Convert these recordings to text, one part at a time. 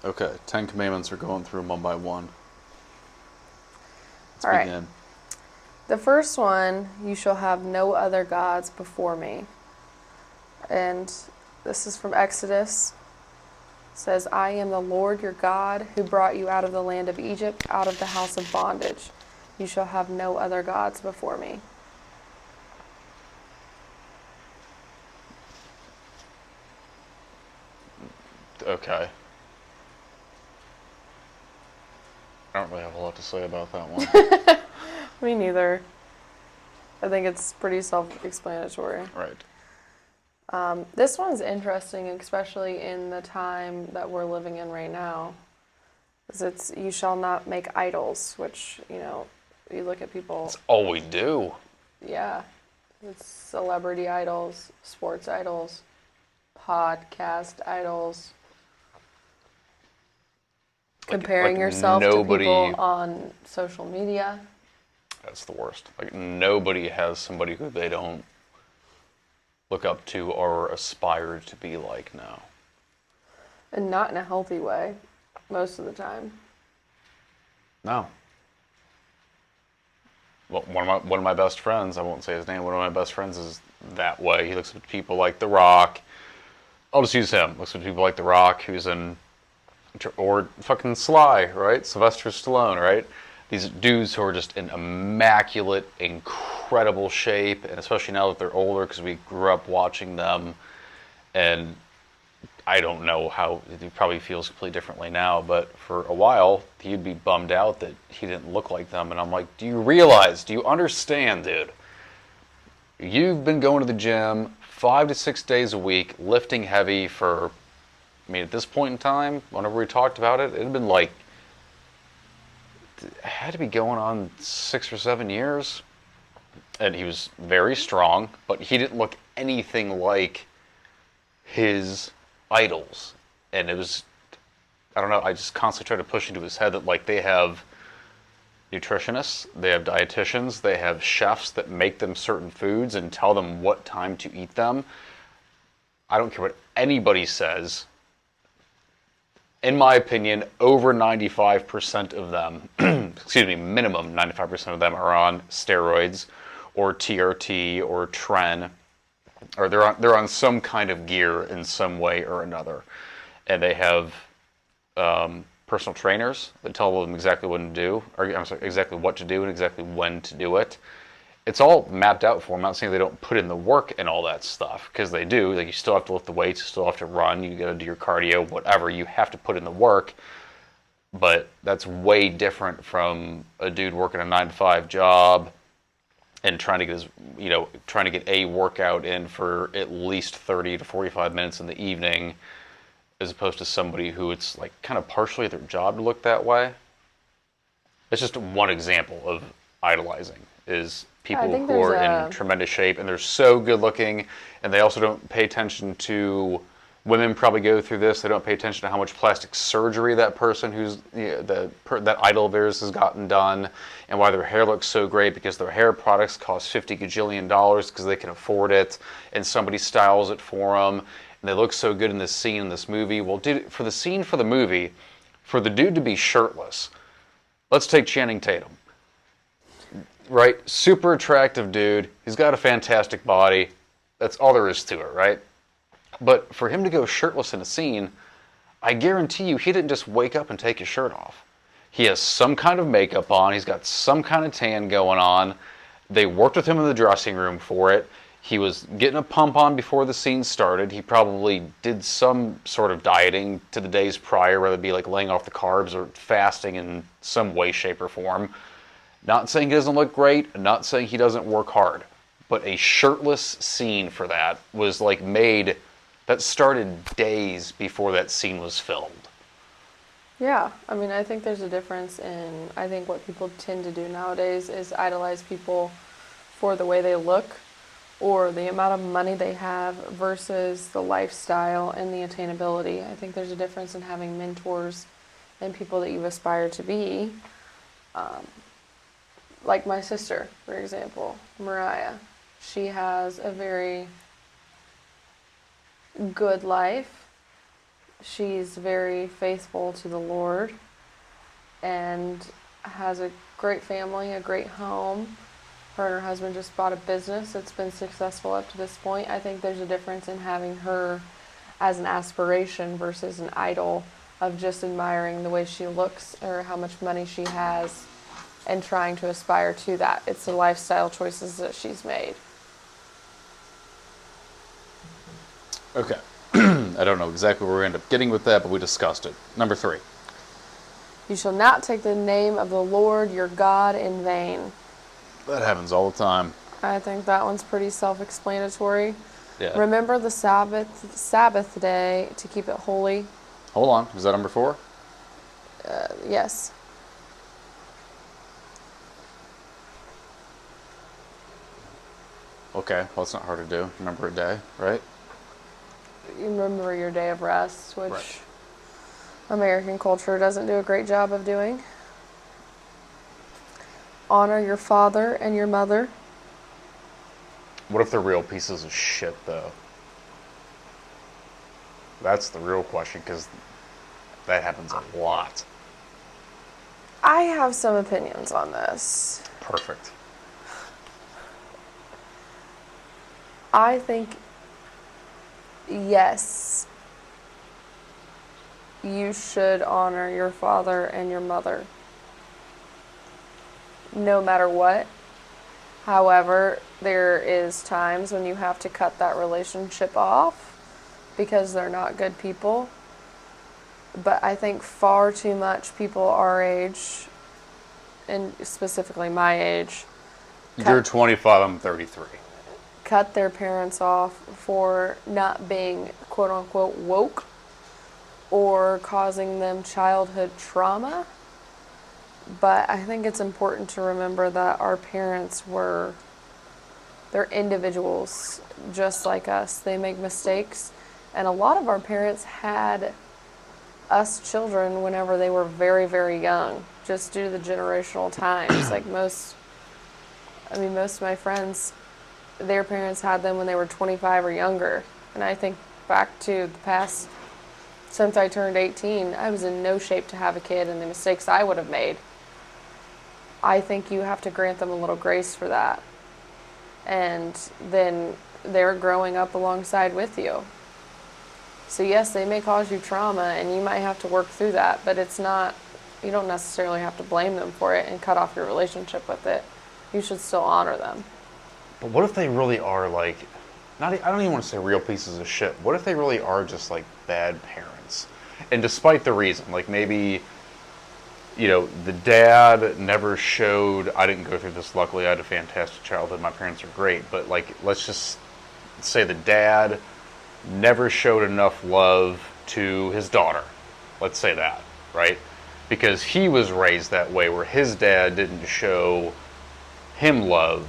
Okay, Ten Commandments are going through 'em one by one. Let's All right. begin. The first one, you shall have no other gods before me. And this is from Exodus. It says, I am the Lord your God who brought you out of the land of Egypt, out of the house of bondage. You shall have no other gods before me. Okay. I don't really have a lot to say about that one. Me neither. I think it's pretty self explanatory. Right. This one's interesting, especially in the time that we're living in right now. Because it's, you shall not make idols, which, you look at people, That's all we do. yeah, it's celebrity idols, sports idols, podcast idols, Like comparing yourself to people nobody. on social media, That's the worst. Like nobody has somebody who they don't look up to or aspire to be like now. and not in a healthy way most of the time. No. Well, one of my best friends, I won't say his name. One of my best friends is that way. He looks at people like The Rock. I'll just use him. Looks at people like The Rock, who's in, or fucking Sly, right? Sylvester Stallone, right? These dudes who are just in immaculate, incredible shape, and especially now that they're older, because we grew up watching them, and I don't know how he probably feels completely differently now, but for a while he'd be bummed out that he didn't look like them, and I'm like, do you understand, dude? You've been going to the gym 5 to 6 days a week, lifting heavy for, I mean, at this point in time, whenever we talked about it, it had been like, it had to be going on 6 or 7 years. And he was very strong, but he didn't look anything like his idols. And it was, I don't know, I just constantly try to push into his head that, like, they have nutritionists, they have dietitians, they have chefs that make them certain foods and tell them what time to eat them. I don't care what anybody says. In my opinion, over 95% of them, excuse me, minimum 95% of them are on steroids or TRT or Tren, or they're on some kind of gear in some way or another, and they have personal trainers that tell them exactly what to do, or I'm sorry, exactly what to do and exactly when to do it. It's all mapped out for them. I'm not saying they don't put in the work and all that stuff, because they do. Like, you still have to lift the weights, you still have to run, you got to do your cardio, whatever. You have to put in the work, but that's way different from a dude working a 9 to 5 job and trying to get his, trying to get a workout in for at least 30 to 45 minutes in the evening, as opposed to somebody who it's like kind of partially their job to look that way. It's just one example of idolizing, is Yeah, I people think who there's are in a, tremendous shape and they're so good looking, and they also don't pay attention to, women probably go through this, they don't pay attention to how much plastic surgery that person who's, that idol of theirs has gotten done, and why their hair looks so great, because their hair products cost 50 gajillion dollars because they can afford it, and somebody styles it for them, and they look so good in this scene in this movie. Well, dude, for the scene for the movie, for the dude to be shirtless, let's take Channing Tatum, right? Super attractive dude. He's got a fantastic body. That's all there is to it, right? But for him to go shirtless in a scene, I guarantee you he didn't just wake up and take his shirt off. He has some kind of makeup on. He's got some kind of tan going on. They worked with him in the dressing room for it. He was getting a pump on before the scene started. He probably did some sort of dieting to the days prior, whether it be like laying off the carbs or fasting in some way, shape, or form. Not saying he doesn't look great, not saying he doesn't work hard, but a shirtless scene for that was like made, that started days before that scene was filmed. yeah, I mean, I think there's a difference in, I think what people tend to do nowadays is idolize people for the way they look or the amount of money they have versus the lifestyle and the attainability. I think there's a difference in having mentors and people that you aspire to be. Like my sister, for example, Mariah. She has a very good life, she's very faithful to the Lord and has a great family, a great home. Her and her husband just bought a business that's been successful up to this point. I think there's a difference in having her as an aspiration versus an idol of just admiring the way she looks or how much money she has and trying to aspire to that. It's the lifestyle choices that she's made. Okay. I don't know exactly where we end up getting with that, but we discussed it. Number 3. You shall not take the name of the Lord your God in vain. That happens all the time. I think that one's pretty self-explanatory. Yeah. Remember the Sabbath day to keep it holy. Hold on. Is that number 4? Yes. Okay. Well, it's not hard to do. Remember a day, right? You remember your day of rest, which Right. American culture doesn't do a great job of doing. Honor your father and your mother. What if they're real pieces of shit, though? That's the real question, because that happens a lot. I have some opinions on this. Perfect. I think, yes, you should honor your father and your mother, no matter what. However, there is times when you have to cut that relationship off because they're not good people. But I think far too much people our age, and specifically my age, You're 25, I'm 33. cut their parents off for not being quote unquote woke or causing them childhood trauma. But I think it's important to remember that our parents they're individuals just like us. They make mistakes. And a lot of our parents had us children whenever they were very, very young, just due to the generational times. Like most of my friends, their parents had them when they were 25 or younger. And I think back to the past, since I turned 18, I was in no shape to have a kid, and the mistakes I would have made, I think you have to grant them a little grace for that. And then they're growing up alongside with you. So yes, they may cause you trauma and you might have to work through that, but you don't necessarily have to blame them for it and cut off your relationship with it. You should still honor them. But what if they really are like, I don't even want to say real pieces of shit. What if they really are just like bad parents? And despite the reason, like maybe, the dad never showed, I didn't go through this, luckily I had a fantastic childhood, my parents are great, but like, let's just say the dad never showed enough love to his daughter. Let's say that, right? Because he was raised that way, where his dad didn't show him love,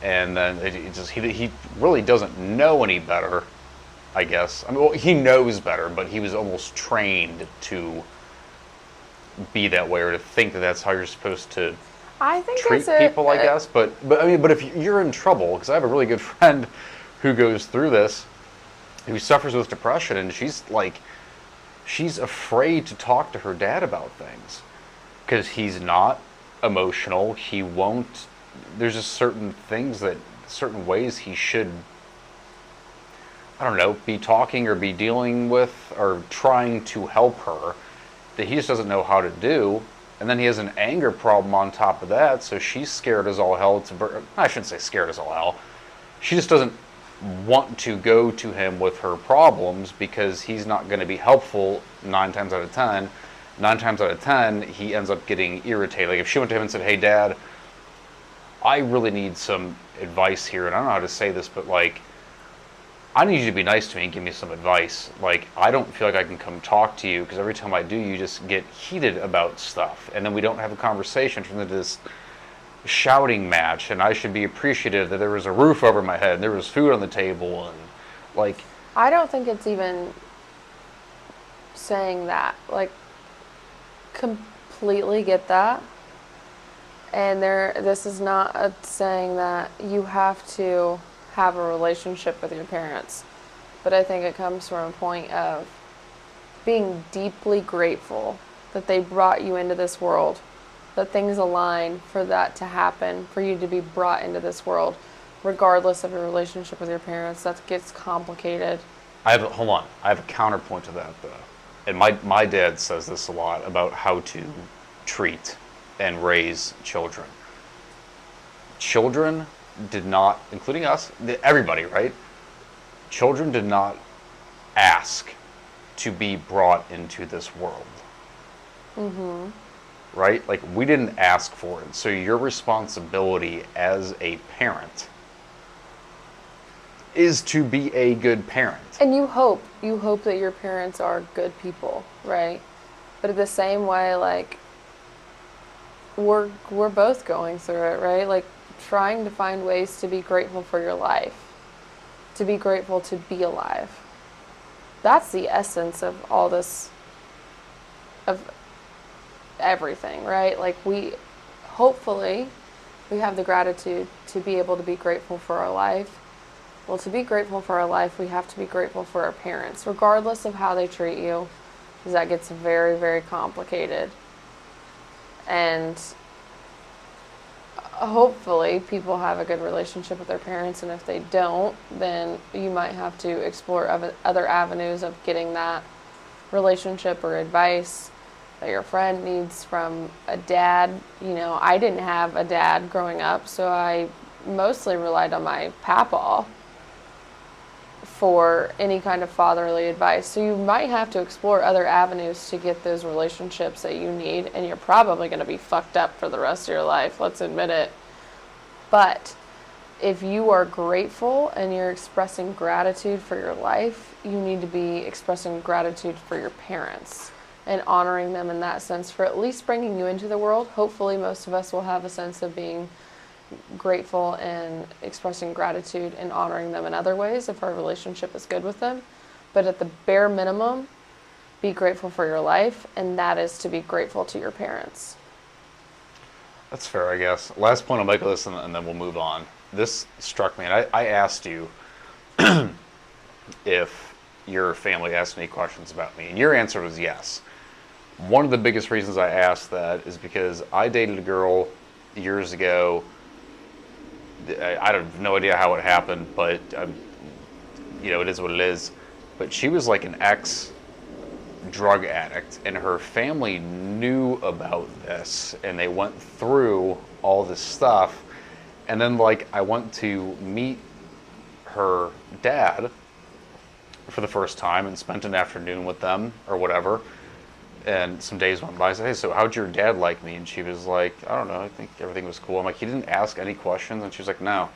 and then he really doesn't know any better, I guess. I mean, well, he knows better, but he was almost trained to be that way, or to think that that's how you're supposed to I think treat people, I guess. But if you're in trouble, because I have a really good friend who goes through this, who suffers with depression, and she's afraid to talk to her dad about things because he's not emotional. He won't. There's just certain ways he should, I don't know, be talking or be dealing with or trying to help her, that he just doesn't know how to do. And then he has an anger problem on top of that, so she's scared as all hell. I shouldn't say scared as all hell. She just doesn't want to go to him with her problems because he's not going to be helpful 9 times out of 10. 9 times out of 10, he ends up getting irritated. Like if she went to him and said, "Hey, Dad, I really need some advice here, and I don't know how to say this, but like, I need you to be nice to me and give me some advice. Like, I don't feel like I can come talk to you because every time I do, you just get heated about stuff, and then we don't have a conversation. Turns into this shouting match, and I should be appreciative that there was a roof over my head and there was food on the table, and like." I don't think it's even saying that. Like, completely get that. And this is not saying that you have to have a relationship with your parents. But I think it comes from a point of being deeply grateful that they brought you into this world, that things align for that to happen, for you to be brought into this world, regardless of your relationship with your parents. That gets complicated. Hold on. I have a counterpoint to that though. And my dad says this a lot about how to treat and raise children. Children did not, including us, everybody, right? Children did not ask to be brought into this world. Right? Like, we didn't ask for it. So your responsibility as a parent is to be a good parent. And you hope that your parents are good people, right? But in the same way, like, we're both going through it, right? Like, trying to find ways to be grateful for your life, to be grateful to be alive. That's the essence of all this, of everything, right? Like, hopefully we have the gratitude to be able to be grateful for our life. Well, to be grateful for our life, we have to be grateful for our parents, regardless of how they treat you, because that gets very, very complicated. And hopefully people have a good relationship with their parents, and if they don't, then you might have to explore other avenues of getting that relationship or advice that your friend needs from a dad. You know, I didn't have a dad growing up, so I mostly relied on my papaw for any kind of fatherly advice. So you might have to explore other avenues to get those relationships that you need, and you're probably going to be fucked up for the rest of your life, let's admit it. But if you are grateful and you're expressing gratitude for your life, you need to be expressing gratitude for your parents and honoring them in that sense for at least bringing you into the world. Hopefully most of us will have a sense of being grateful and expressing gratitude and honoring them in other ways if our relationship is good with them. But at the bare minimum, be grateful for your life, and that is to be grateful to your parents. That's fair, I guess. Last point I'll make of this, and then we'll move on. This struck me, and I asked you if your family asked any questions about me, and your answer was yes. One of the biggest reasons I asked that is because I dated a girl years ago. I have no idea how it happened, but it is what it is. But she was like an ex-drug addict, and her family knew about this, and they went through all this stuff. And then, like, I went to meet her dad for the first time and spent an afternoon with them or whatever. And some days went by. I said, "Hey, so how'd your dad like me?" And she was like, "I don't know. I think everything was cool." I'm like, "He didn't ask any questions?" And she was like, "No."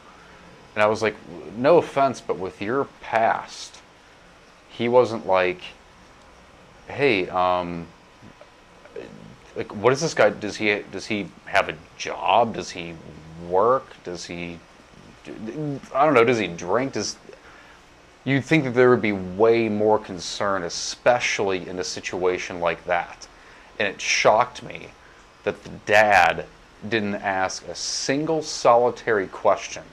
And I was like, "No offense, but with your past, he wasn't like, hey, like, what is this guy? Does he have a job? Does he work? Does he? I don't know. Does he drink? You'd think that there would be way more concern, especially in a situation like that. And it shocked me that the dad didn't ask a single solitary question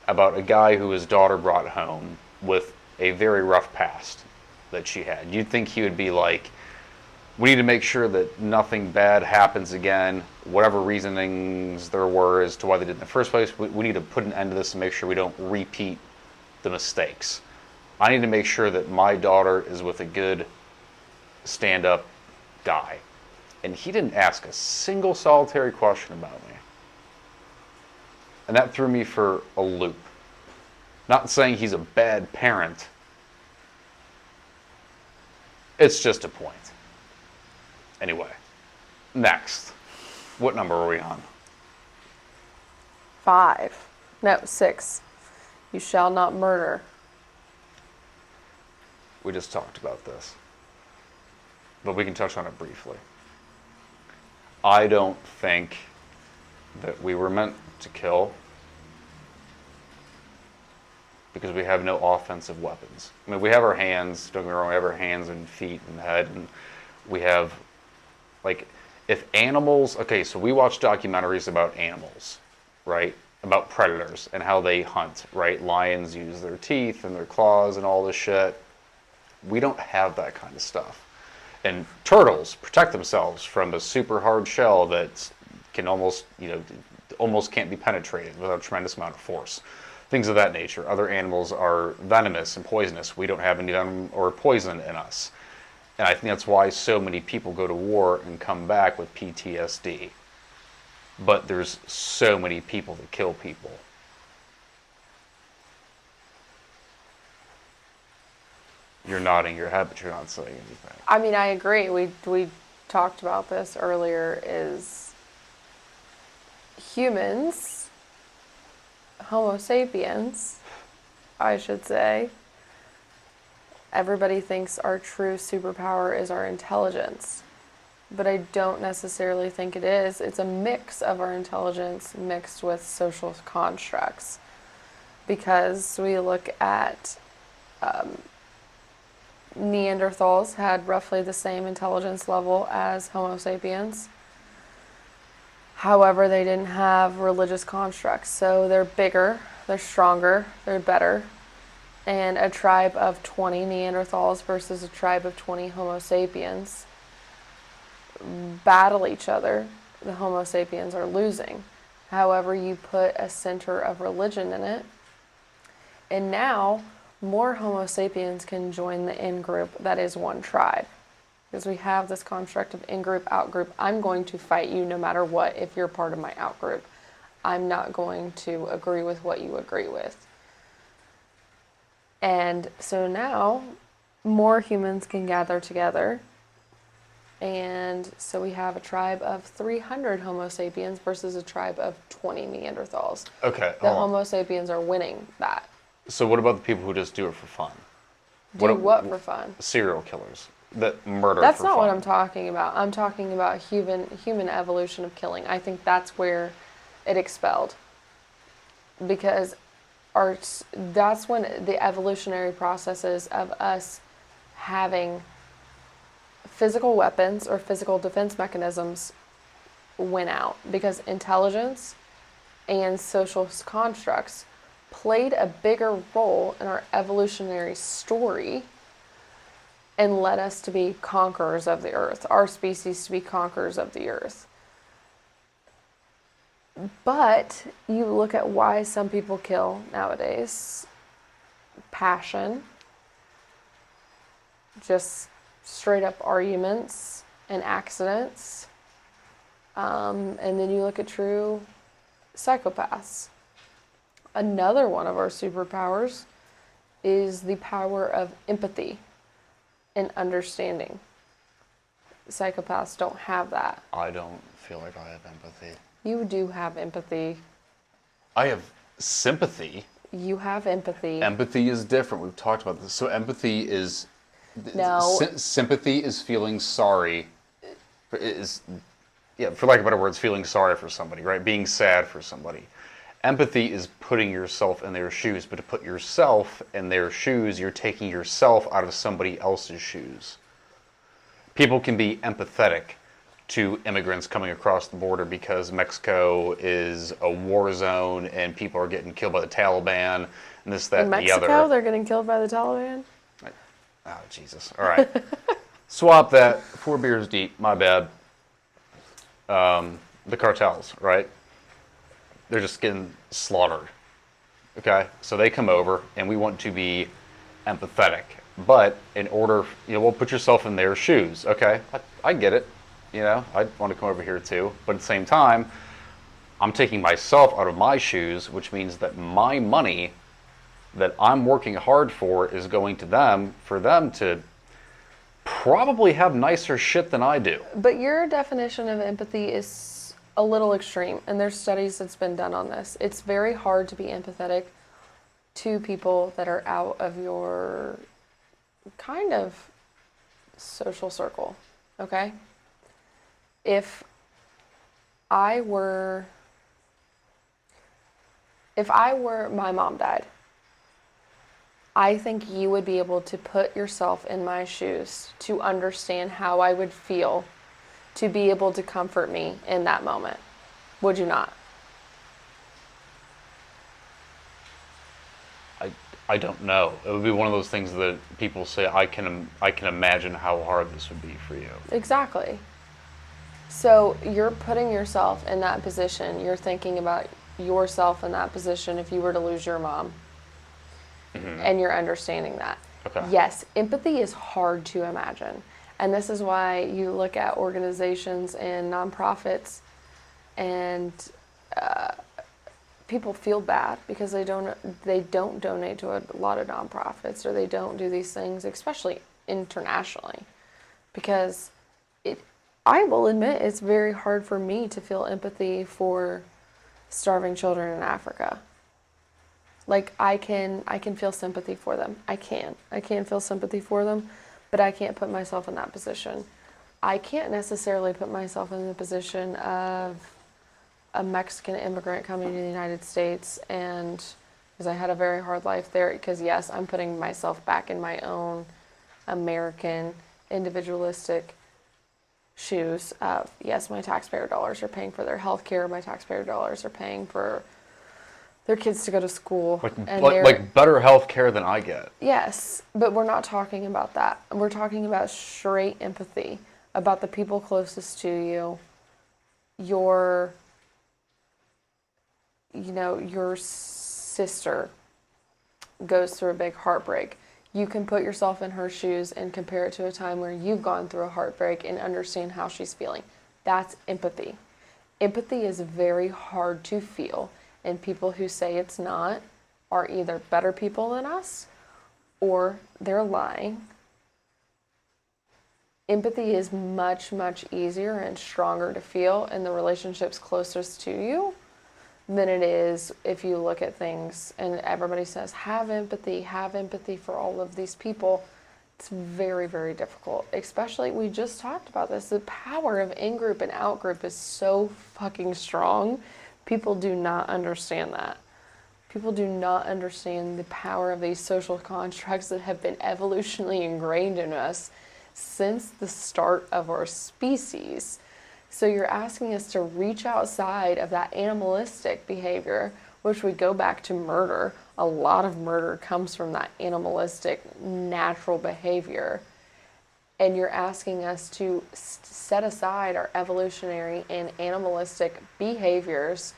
about a guy who his daughter brought home with a very rough past that she had. You'd think he would be like, we need to make sure that nothing bad happens again, whatever reasonings there were as to why they did it in the first place. We need to put an end to this and make sure we don't repeat the mistakes. I need to make sure that my daughter is with a good stand-up guy. And he didn't ask a single solitary question about me. And that threw me for a loop. Not saying he's a bad parent. It's just a point. Anyway, next. What number are we on? 5. No, 6. You shall not murder. We just talked about this. But we can touch on it briefly. I don't think that we were meant to kill because we have no offensive weapons. I mean, we have our hands, don't get me wrong, we have our hands and feet and head, and we have, like, if animals, okay, so we watch documentaries about animals, right? About predators and how they hunt, right? Lions use their teeth and their claws and all this shit. We don't have that kind of stuff. And turtles protect themselves from a super hard shell that can almost, almost can't be penetrated without a tremendous amount of force. Things of that nature. Other animals are venomous and poisonous. We don't have any venom or poison in us. And I think that's why so many people go to war and come back with PTSD. But there's so many people that kill people. You're nodding your head, but you're not saying anything. I mean, I agree. We talked about this earlier. Is humans, Homo sapiens, I should say. Everybody thinks our true superpower is our intelligence, but I don't necessarily think it is. It's a mix of our intelligence mixed with social constructs, because we look at Neanderthals had roughly the same intelligence level as Homo sapiens. However, they didn't have religious constructs, so they're bigger, they're stronger, they're better. And a tribe of 20 Neanderthals versus a tribe of 20 Homo sapiens battle each other. The Homo sapiens are losing. However, you put a center of religion in it, and now more Homo sapiens can join the in-group that is one tribe. Because we have this construct of in-group, out-group. I'm going to fight you no matter what if you're part of my out-group. I'm not going to agree with what you agree with. And so now more humans can gather together. And so we have a tribe of 300 Homo sapiens versus a tribe of 20 Neanderthals. Okay, The hold on. Homo sapiens are winning that. So what about the people who just do it for fun? Do what for fun? Serial killers that murder That's for not fun. what I'm talking about. I'm talking about human evolution of killing. I think that's where it expelled. Because that's when the evolutionary processes of us having physical weapons or physical defense mechanisms went out. Because intelligence and social constructs played a bigger role in our evolutionary story and led us to be conquerors of the earth, our species to be conquerors of the earth. But you look at why some people kill nowadays: passion, just straight up arguments and accidents. And then you look at true psychopaths. Another one of our superpowers is the power of empathy and understanding. Psychopaths don't have that. I don't feel like I have empathy. You do have empathy. I have sympathy. You have empathy. Empathy is different. We've talked about this. So empathy is No. Sympathy is feeling sorry. For lack of better words, feeling sorry for somebody, right? Being sad for somebody. Empathy is putting yourself in their shoes, but to put yourself in their shoes, you're taking yourself out of somebody else's shoes. People can be empathetic to immigrants coming across the border because Mexico is a war zone and people are getting killed by the Taliban and this, that, In and Mexico, the other. they're getting killed by the Taliban? Oh, Jesus. All right. Swap that. 4 beers deep. My bad. The cartels, right? They're just getting slaughtered. Okay? So they come over, and we want to be empathetic. But in order, well, put yourself in their shoes. Okay? I get it. I want to come over here too. But at the same time, I'm taking myself out of my shoes, which means that my money that I'm working hard for is going to them for them to probably have nicer shit than I do. But your definition of empathy is a little extreme, and there's studies that's been done on this. It's very hard to be empathetic to people that are out of your kind of social circle, okay? If I were my mom died, I think you would be able to put yourself in my shoes to understand how I would feel, to be able to comfort me in that moment. Would you not? I don't know. It would be one of those things that people say, I can imagine how hard this would be for you. Exactly. So you're putting yourself in that position. You're thinking about yourself in that position if you were to lose your mom. And you're understanding that. Okay. Yes, empathy is hard to imagine. And this is why you look at organizations and nonprofits and people feel bad because they don't donate to a lot of nonprofits or they don't do these things, especially internationally, because it. I will admit it's very hard for me to feel empathy for starving children in Africa. Like I can feel sympathy for them. I can feel sympathy for them, but I can't put myself in that position. I can't necessarily put myself in the position of a Mexican immigrant coming to the United States, and because I had a very hard life there, because yes, I'm putting myself back in my own American individualistic shoes of yes, my taxpayer dollars are paying for their health care, my taxpayer dollars are paying for their kids to go to school, Like, and like, they're like better health care than I get. yes, but we're not talking about that. We're talking about straight empathy about the people closest to you, your your sister goes through a big heartbreak. You can put yourself in her shoes and compare it to a time where you've gone through a heartbreak and understand how she's feeling. That's empathy. Empathy is very hard to feel, and people who say it's not are either better people than us or they're lying. Empathy is much, much easier and stronger to feel in the relationships closest to you than it is if you look at things and everybody says, have empathy for all of these people. It's very, very difficult. Especially, we just talked about this. The power of in group and out group is so fucking strong. People do not understand that. People do not understand the power of these social constructs that have been evolutionally ingrained in us since the start of our species. So you're asking us to reach outside of that animalistic behavior, which would go back to murder. A lot of murder comes from that animalistic, natural behavior. And you're asking us to set aside our evolutionary and animalistic behaviors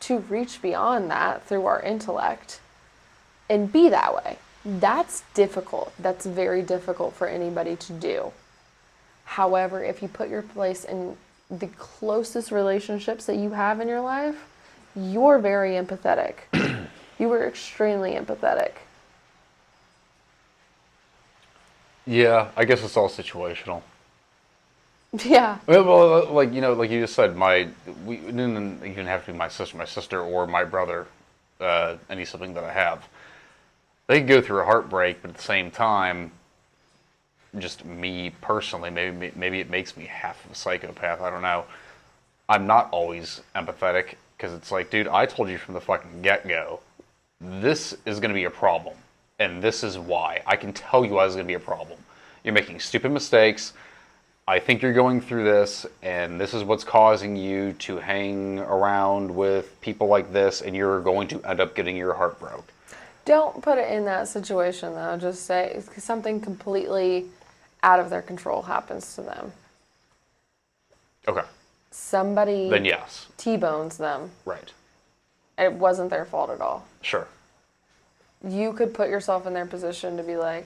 to reach beyond that through our intellect and be that way. That's difficult. That's very difficult for anybody to do. However, if you put your place in the closest relationships that you have in your life, you're very empathetic. You were extremely empathetic. Yeah, I guess it's all situational. Yeah. Well, like you just said, we it didn't even have to be my sister or my brother, any sibling that I have. They can go through a heartbreak, but at the same time, just me personally, maybe it makes me half of a psychopath. I don't know. I'm not always empathetic because it's like, dude, I told you from the fucking get-go, this is going to be a problem, and this is why. I can tell you why this is going to be a problem. You're making stupid mistakes. I think you're going through this, and this is what's causing you to hang around with people like this, and you're going to end up getting your heart broke. Don't put it in that situation though. Just say something completely out of their control happens to them. Okay. Somebody Then yes. T-bones them. Right. It wasn't their fault at all. Sure. You could put yourself in their position to be like,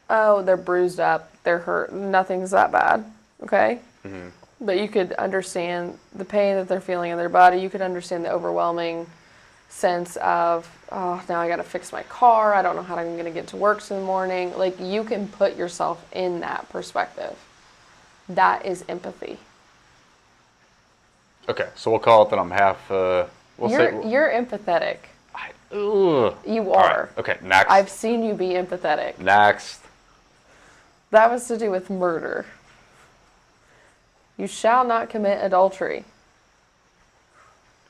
oh, they're bruised up, they're hurt, nothing's that bad, okay? Mm-hmm. But you could understand the pain that they're feeling in their body. You could understand the overwhelming sense of, oh, now I gotta fix my car, I don't know how I'm gonna get to work in the morning. Like, you can put yourself in that perspective. That is empathy. Okay, so we'll call it that I'm half. You're empathetic. Ugh. You All are. right. Okay, next. I've seen you be empathetic. Next. That was to do with murder. You shall not commit adultery.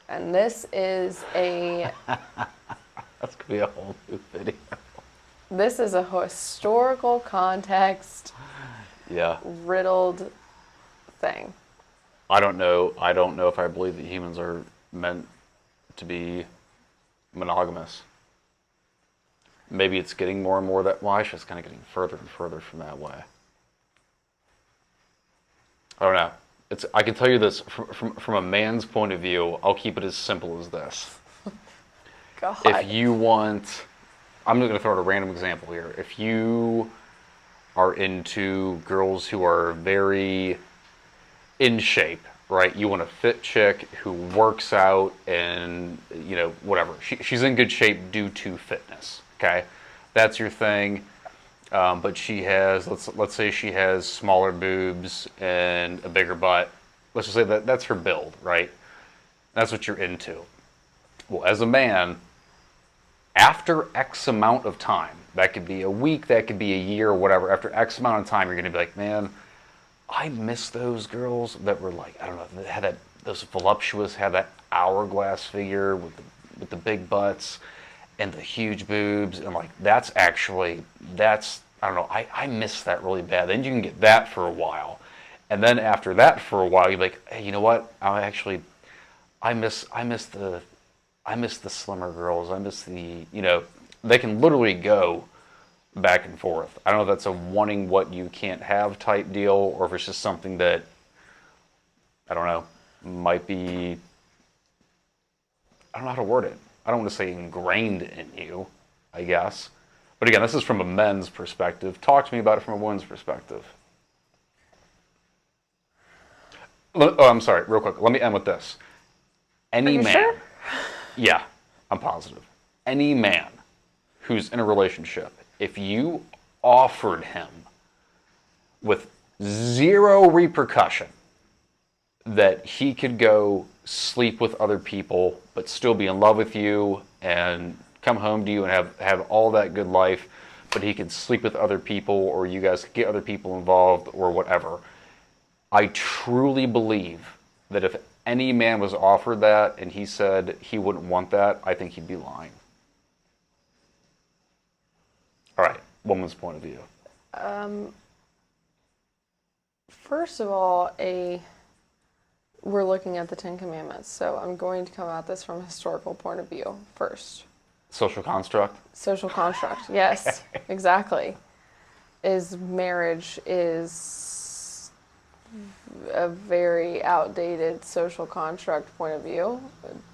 And this is a That's gonna be a whole new video. this is a historical context Yeah. riddled thing. I don't know. I don't know if I believe that humans are meant to be monogamous. Maybe it's getting more and more that way. It's just kind of getting further and further from that way. I don't know. I can tell you this from a man's point of view. I'll keep it as simple as this. God. If you want, I'm going to throw out a random example here. If you are into girls who are very in shape, right? You want a fit chick who works out and, whatever. She's in good shape due to fitness, okay? That's your thing. But she has, let's say she has smaller boobs and a bigger butt. Let's just say that's her build, right? That's what you're into. Well, as a man, after X amount of time, that could be a week, that could be a year, whatever, after X amount of time, you're going to be like, man, I miss those girls that were like, I don't know, that had those voluptuous, had that hourglass figure with the big butts and the huge boobs, and like that's I don't know, I miss that really bad. Then you can get that for a while, and then after that for a while, you're like, hey, you know what? I miss the slimmer girls. I miss they can literally go back and forth. I don't know if that's a wanting what you can't have type deal, or if it's just something that, I don't know, might be, I don't know how to word it. I don't want to say ingrained in you, I guess. But again, this is from a men's perspective. Talk to me about it from a woman's perspective. Oh, I'm sorry, real quick. Let me end with this. Any Are you man, sure? yeah, I'm positive. Any man who's in a relationship, if you offered him with zero repercussion that he could go sleep with other people but still be in love with you and come home to you and have all that good life, but he could sleep with other people or you guys could get other people involved or whatever, I truly believe that if any man was offered that and he said he wouldn't want that, I think he'd be lying. All right, woman's point of view. First of all, we're looking at the Ten Commandments, so I'm going to come at this from a historical point of view first. Social construct? Social construct, yes, exactly. Marriage is a very outdated social construct point of view.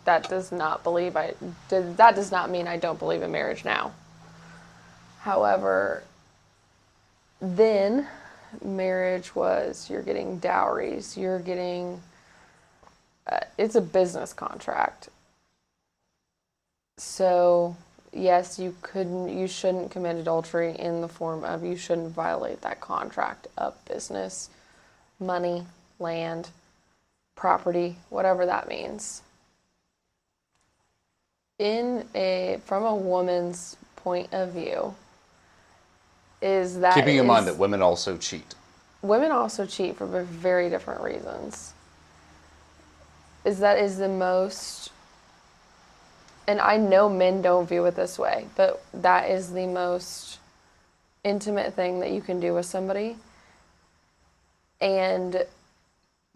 That does not mean I don't believe in marriage now. However, then marriage was, you're getting dowries, you're getting, it's a business contract. So, yes, you shouldn't commit adultery in the form of, you shouldn't violate that contract of business, money, land, property, whatever that means. From a woman's point of view, Keeping in mind that women also cheat. Women also cheat for very different reasons. That is the most, and I know men don't view it this way, but that is the most intimate thing that you can do with somebody. And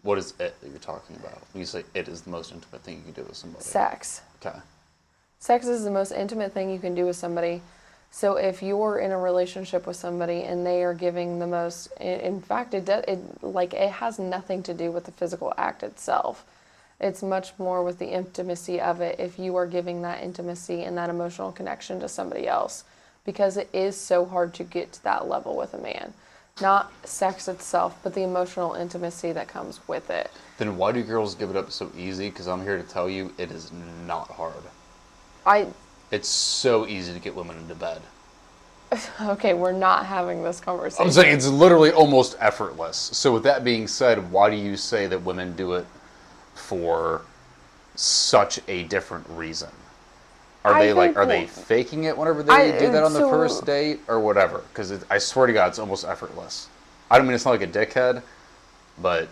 what is it that you're talking about? When you say it is the most intimate thing you can do with somebody. Sex. Okay. Sex is the most intimate thing you can do with somebody. So if you're in a relationship with somebody and they are giving the most, in fact, it has nothing to do with the physical act itself. It's much more with the intimacy of it if you are giving that intimacy and that emotional connection to somebody else. Because it is so hard to get to that level with a man. Not sex itself, but the emotional intimacy that comes with it. Then why do girls give it up so easy? Because I'm here to tell you it is not hard. It's so easy to get women into bed. Okay, we're not having this conversation. I'm saying it's literally almost effortless. So with that being said, why do you say that women do it for such a different reason? Are they faking it whenever they do that on the first date or whatever? Because I swear to God, it's almost effortless. I don't mean to sound like a dickhead, but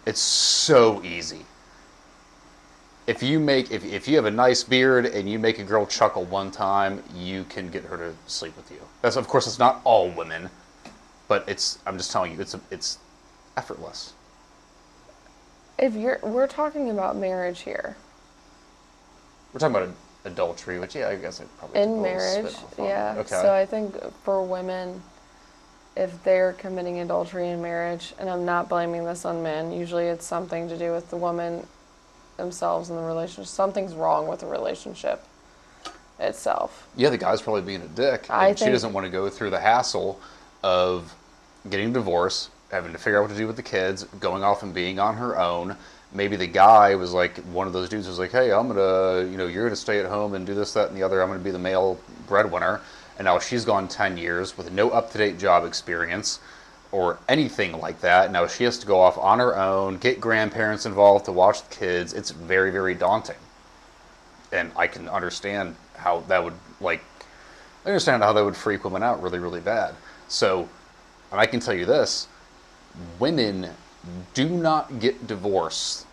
it's so easy. If you have a nice beard and you make a girl chuckle one time, you can get her to sleep with you. Of course, it's not all women, but I'm just telling you, it's effortless. We're talking about marriage here. We're talking about adultery, which I guess I probably In took a little marriage, spin off on. yeah. Okay. So I think for women, if they're committing adultery in marriage, and I'm not blaming this on men, usually it's something to do with the woman themselves in the relationship. Something's wrong with the relationship itself. Yeah, the guy's probably being a dick, I and she think- doesn't want to go through the hassle of getting a divorce, having to figure out what to do with the kids, going off and being on her own. Maybe the guy was like, one of those dudes was like, hey, I'm gonna, you're gonna stay at home and do this, that, and the other. I'm gonna be the male breadwinner. And now she's gone 10 years with no up-to-date job experience or anything like that. Now she has to go off on her own, get grandparents involved to watch the kids. It's very, very daunting. And I can understand how that would, I understand how that would freak women out really, really bad. So, and I can tell you this, women do not get divorced.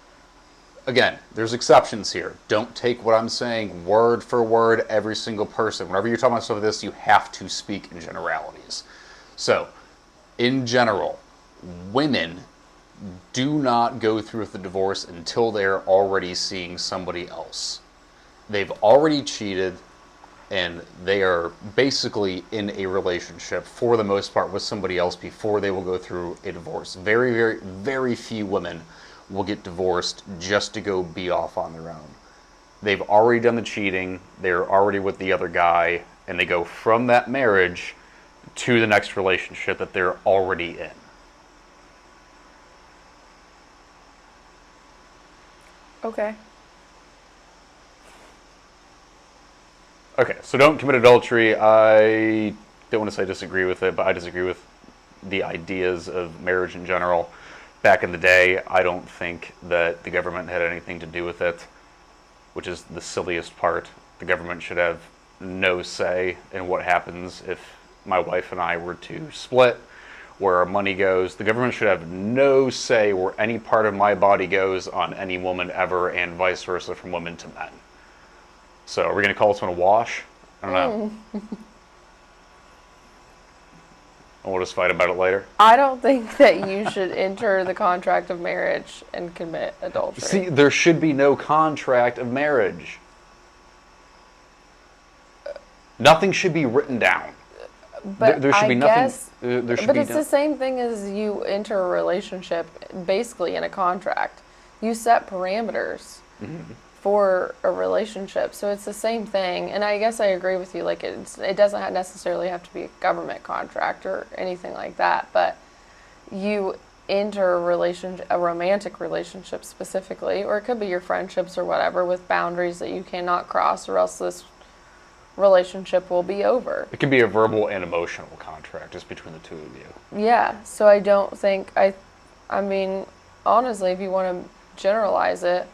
Again, there's exceptions here. Don't take what I'm saying word for word, every single person. Whenever you're talking about stuff like this, you have to speak in generalities. So, in general, women do not go through with the divorce until they're already seeing somebody else. They've already cheated, and they are basically in a relationship for the most part with somebody else before they will go through a divorce. Very, very, very few women will get divorced just to go be off on their own. They've already done the cheating, they're already with the other guy, and they go from that marriage to the next relationship that they're already in. Okay. Okay, so don't commit adultery. I don't want to say I disagree with it, but I disagree with the ideas of marriage in general. Back in the day, I don't think that the government had anything to do with it, which is the silliest part. The government should have no say in what happens if my wife and I were to split, where our money goes. The government should have no say where any part of my body goes on any woman ever, and vice versa from women to men. So are we going to call this one a wash? I don't know. And we'll just fight about it later. I don't think that you should enter the contract of marriage and commit adultery. See, there should be no contract of marriage. Nothing should be written down. but there should I be nothing. guess, There should but be it's the same thing as you enter a relationship, basically in a contract. You set parameters for a relationship, so it's the same thing. And I guess I agree with you. Like it doesn't necessarily have to be a government contract or anything like that, but you enter a romantic relationship specifically, or it could be your friendships or whatever, with boundaries that you cannot cross, or else this relationship will be over. It can be a verbal and emotional contract just between the two of you. Yeah, so I don't think I mean, honestly, if you want to generalize it,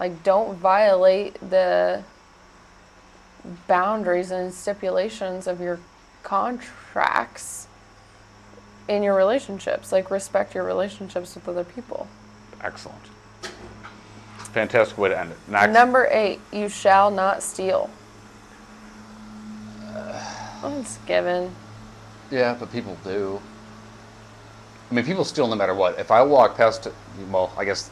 like don't violate the boundaries and stipulations of your contracts in your relationships. Like respect your relationships with other people. Excellent. Fantastic way to end it. Next. Number 8, you shall not steal. That's given. Yeah, but people do. I mean, people steal no matter what. If I walk past, well, I guess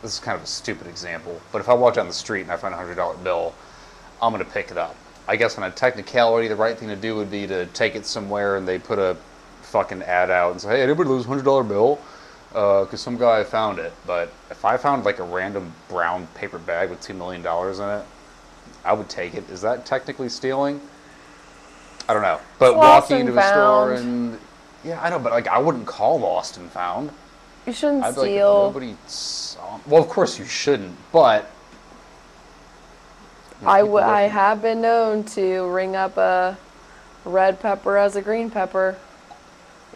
this is kind of a stupid example, but if I walk down the street and I find a $100 bill, I'm going to pick it up. I guess on a technicality, the right thing to do would be to take it somewhere and they put a fucking ad out and say, hey, anybody lose a $100 bill? Because some guy found it. But if I found like a random brown paper bag with $2 million in it, I would take it. Is that technically stealing? I don't know. But It's lost walking and into a store found. and, yeah, I know, but like I wouldn't call lost and found. You shouldn't I'd be like, steal. nobody saw. Well, of course you shouldn't, but I have been known to ring up a red pepper as a green pepper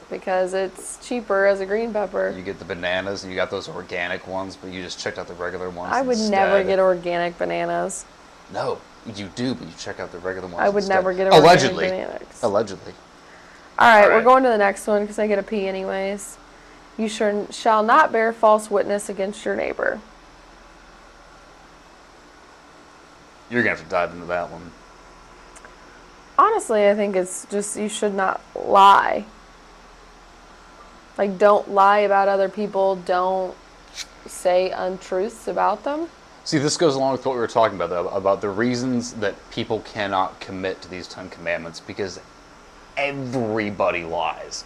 because it's cheaper as a green pepper. you get the bananas and you got those organic ones, but you just checked out the regular ones. I would never instead. get organic bananas. No, you do, but you check out the regular ones. I would instead. never get organic Allegedly. bananas. Allegedly. All right, All we're right. going to the next one because I get a pee anyways. You shall not bear false witness against your neighbor. You're gonna have to dive into that one. Honestly, I think it's just you should not lie. Like, don't lie about other people. Don't say untruths about them. See, this goes along with what we were talking about, though, about the reasons that people cannot commit to these 10 commandments, because everybody lies,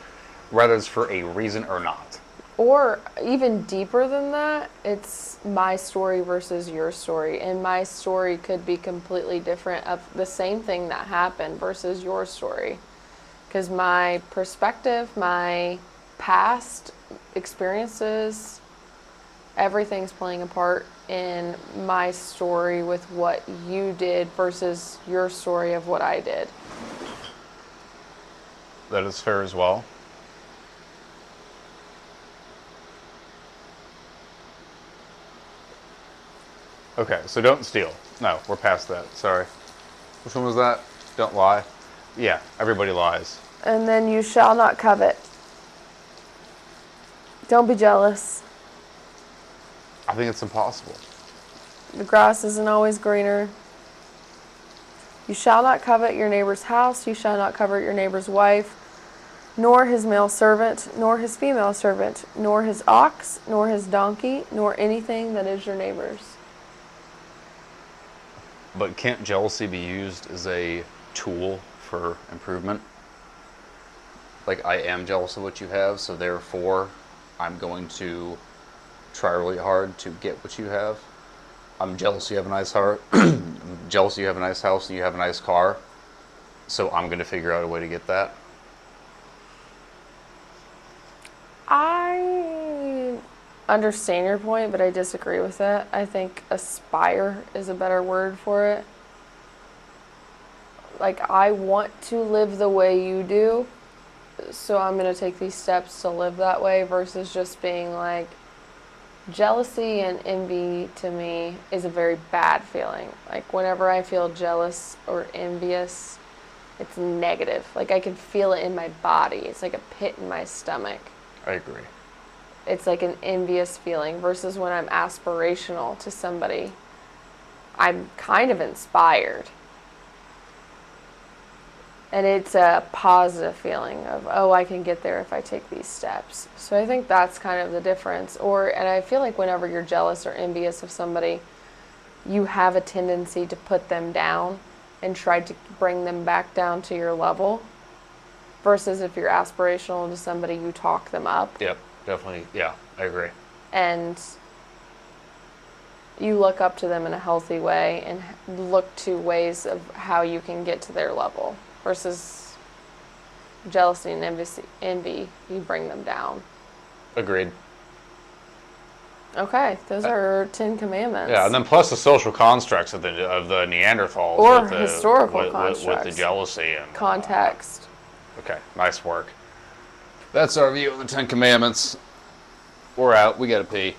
whether it's for a reason or not. Or even deeper than that, it's my story versus your story. And my story could be completely different of the same thing that happened versus your story. Because my perspective, my past experiences, everything's playing a part in my story with what you did versus your story of what I did. That is fair as well. Okay, so don't steal. No, we're past that. Sorry. Which one was that? Don't lie. Yeah, everybody lies. And then you shall not covet. Don't be jealous. I think it's impossible. The grass isn't always greener. You shall not covet your neighbor's house. You shall not covet your neighbor's wife, nor his male servant, nor his female servant, nor his ox, nor his donkey, nor anything that is your neighbor's. But can't jealousy be used as a tool for improvement? Like, I am jealous of what you have, so therefore I'm going to try really hard to get what you have. I'm jealous you have a nice heart. I'm jealous you have a nice house and you have a nice car. So I'm going to figure out a way to get that. I understand your point, but I disagree with that. I think aspire is a better word for it. Like, I want to live the way you do, so I'm going to take these steps to live that way versus just being like, jealousy and envy to me is a very bad feeling. Like, whenever I feel jealous or envious, it's negative. Like, I can feel it in my body. It's like a pit in my stomach. I agree. It's like an envious feeling versus when I'm aspirational to somebody, I'm kind of inspired. And it's a positive feeling of, oh, I can get there if I take these steps. So I think that's kind of the difference. And I feel like whenever you're jealous or envious of somebody, you have a tendency to put them down and try to bring them back down to your level. Versus if you're aspirational to somebody, you talk them up. Yep, definitely. Yeah, I agree. And you look up to them in a healthy way and look to ways of how you can get to their level. Versus jealousy and envy, you bring them down. Agreed. Okay, those are 10 commandments. Yeah, and then plus the social constructs of the Neanderthals. Or with the, historical with constructs. the jealousy and Context. Okay, nice work. That's our view of the 10 Commandments. We're out. We gotta pee.